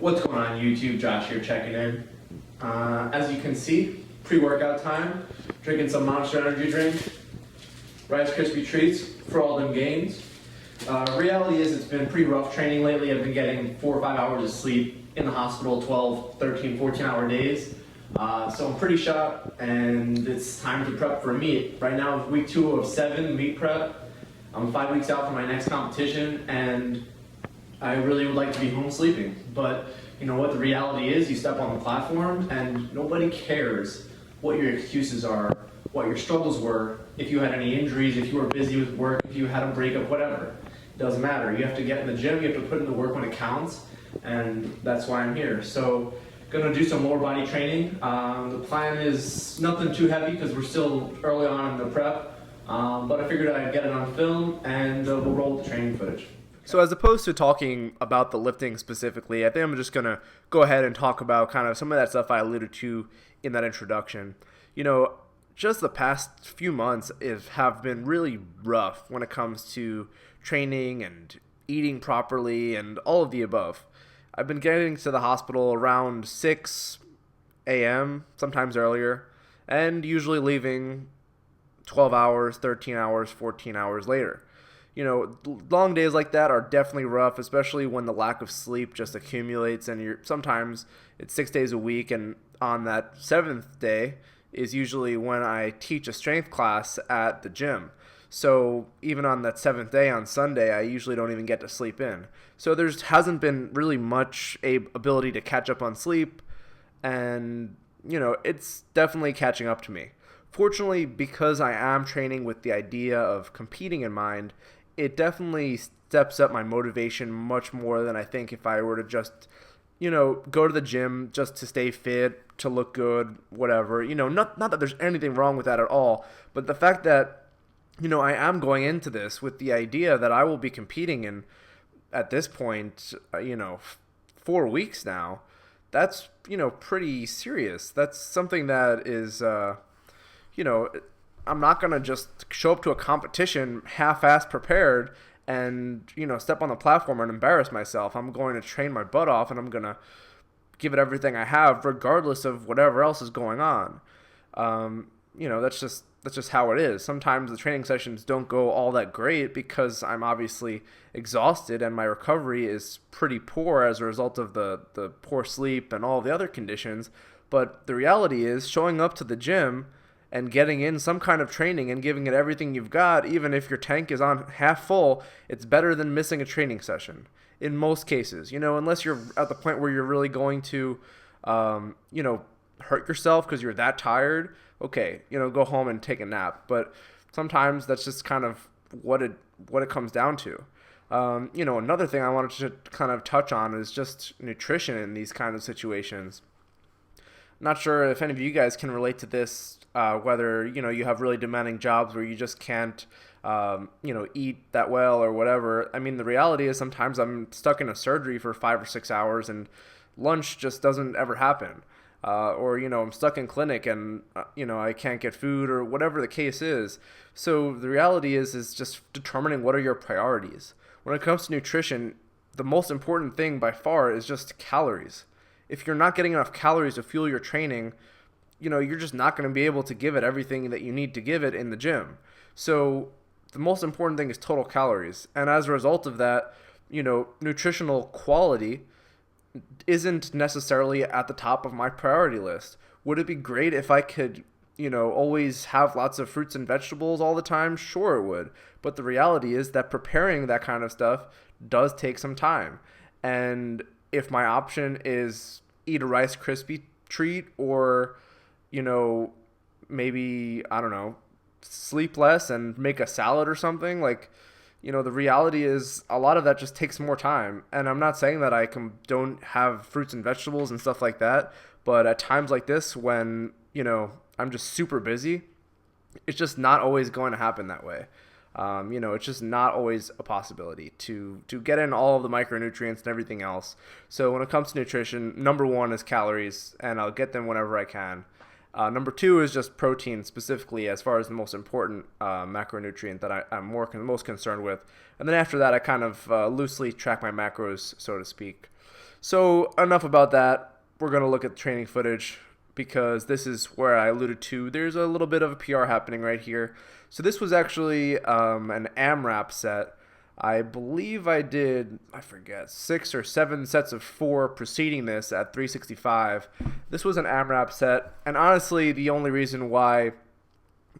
What's going on YouTube? Josh here checking in. As you can see, pre-workout time, drinking some Monster Energy drink, Rice Krispie treats for all them gains. Reality is it's been pretty rough training lately. I've been getting 4 or 5 hours of sleep in the hospital, 12, 13, 14-hour days. So I'm pretty shot and it's time to prep for a meet. Right now it's week 2 of 7 meet prep. I'm 5 weeks out from my next competition and I really would like to be home sleeping, but you know what the reality is, you step on the platform and nobody cares what your excuses are, what your struggles were, if you had any injuries, if you were busy with work, if you had a breakup, whatever. It doesn't matter. You have to get in the gym, you have to put in the work when it counts, and that's why I'm here. So, gonna do some lower body training. The plan is nothing too heavy because we're still early on in the prep, but I figured I'd get it on film and we'll roll with the training footage. So as opposed to talking about the lifting specifically, I think I'm just going to go ahead and talk about kind of some of that stuff I alluded to in that introduction. You know, just the past few months have been really rough when it comes to training and eating properly and all of the above. I've been getting to the hospital around 6 a.m., sometimes earlier, and usually leaving 12 hours, 13 hours, 14 hours later. You know, long days like that are definitely rough, especially when the lack of sleep just accumulates and sometimes it's 6 days a week, and on that 7th day is usually when I teach a strength class at the gym. So even on that 7th day on Sunday, I usually don't even get to sleep in. So there hasn't been really much ability to catch up on sleep, and you know, it's definitely catching up to me. Fortunately, because I am training with the idea of competing in mind, it definitely steps up my motivation much more than I think if I were to just, you know, go to the gym just to stay fit, to look good, whatever. You know, not that there's anything wrong with that at all, but the fact that, you know, I am going into this with the idea that I will be competing in, at this point, 4 weeks now, that's, you know, pretty serious. That's something that is, I'm not going to just show up to a competition half-assed prepared and, you know, step on the platform and embarrass myself. I'm going to train my butt off and I'm going to give it everything I have regardless of whatever else is going on. That's just how it is. Sometimes the training sessions don't go all that great because I'm obviously exhausted and my recovery is pretty poor as a result of the poor sleep and all the other conditions. But the reality is showing up to the gym and getting in some kind of training and giving it everything you've got, even if your tank is on half full, it's better than missing a training session in most cases. You know, unless you're at the point where you're really going to, hurt yourself because you're that tired. Okay, you know, go home and take a nap. But sometimes that's just kind of what it comes down to. Another thing I wanted to kind of touch on is just nutrition in these kind of situations. Not sure if any of you guys can relate to this, whether, you know, you have really demanding jobs where you just can't, eat that well or whatever. I mean, the reality is sometimes I'm stuck in a surgery for 5 or 6 hours and lunch just doesn't ever happen. I'm stuck in clinic and, I can't get food or whatever the case is. So the reality is just determining what are your priorities. When it comes to nutrition, the most important thing by far is just calories. If you're not getting enough calories to fuel your training, you know, you're just not going to be able to give it everything that you need to give it in the gym. So the most important thing is total calories. And as a result of that, you know, nutritional quality isn't necessarily at the top of my priority list. Would it be great if I could, always have lots of fruits and vegetables all the time? Sure, it would. But the reality is that preparing that kind of stuff does take some time. And if my option is eat a Rice Krispie treat or, maybe, I don't know, sleep less and make a salad or something, the reality is a lot of that just takes more time. And I'm not saying that I don't have fruits and vegetables and stuff like that, but at times like this when, I'm just super busy, it's just not always going to happen that way. It's just not always a possibility to get in all of the micronutrients and everything else. So when it comes to nutrition, number 1 is calories, and I'll get them whenever I can. Number 2 is just protein, specifically as far as the most important macronutrient that I'm most concerned with. And then after that, I kind of loosely track my macros, so to speak. So enough about that. We're going to look at training footage because this is where I alluded to. There's a little bit of a PR happening right here. So this was actually an AMRAP set. I believe I did, I forget, 6 or 7 sets of 4 preceding this at 365. This was an AMRAP set, and honestly, the only reason why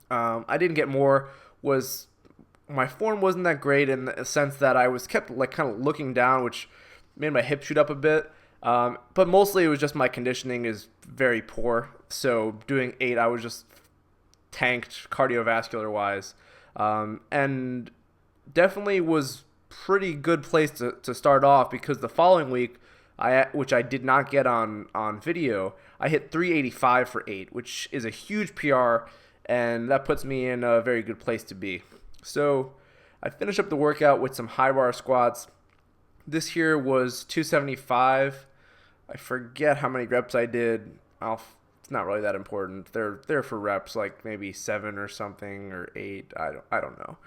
I didn't get more was my form wasn't that great in the sense that I was kept like kind of looking down, which made my hip shoot up a bit. But mostly it was just my conditioning is very poor. So doing 8, I was just tanked cardiovascular wise, and definitely was pretty good place to start off because the following week, which I did not get on video, I hit 385 for 8, which is a huge PR, and that puts me in a very good place to be. So I finished up the workout with some high bar squats. This here was 275. I forget how many reps I did. It's not really that important. They're for reps, like maybe 7 or something or 8. I don't know.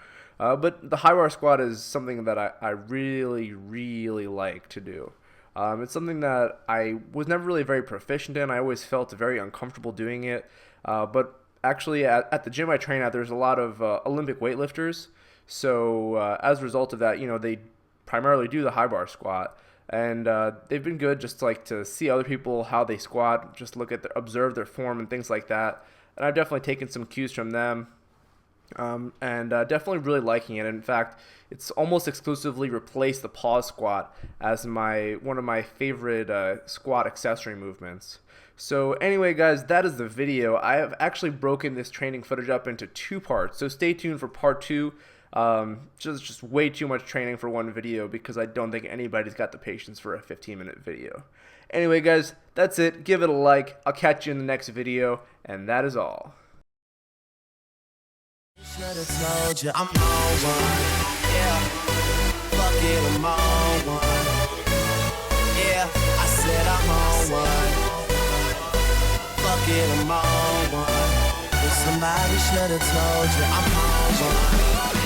But the high bar squat is something that I really, really like to do. It's something that I was never really very proficient in. I always felt very uncomfortable doing it. But actually, at the gym I train at, there's a lot of Olympic weightlifters. So as a result of that, they primarily do the high bar squat. And they've been good just like to see other people, how they squat, just observe their form and things like that. And I've definitely taken some cues from them. And definitely really liking it. In fact, it's almost exclusively replaced the pause squat as one of my favorite squat accessory movements. So anyway, guys, that is the video. I have actually broken this training footage up into 2 parts, so stay tuned for part 2. Just way too much training for one video because I don't think anybody's got the patience for a 15-minute video. Anyway, guys, that's it. Give it a like. I'll catch you in the next video, and that is all. Should've told you I'm on one. Yeah, fuck it, I'm on one. Yeah, I said I'm on one. Fuck it, I'm on one. But somebody should've told you I'm on one.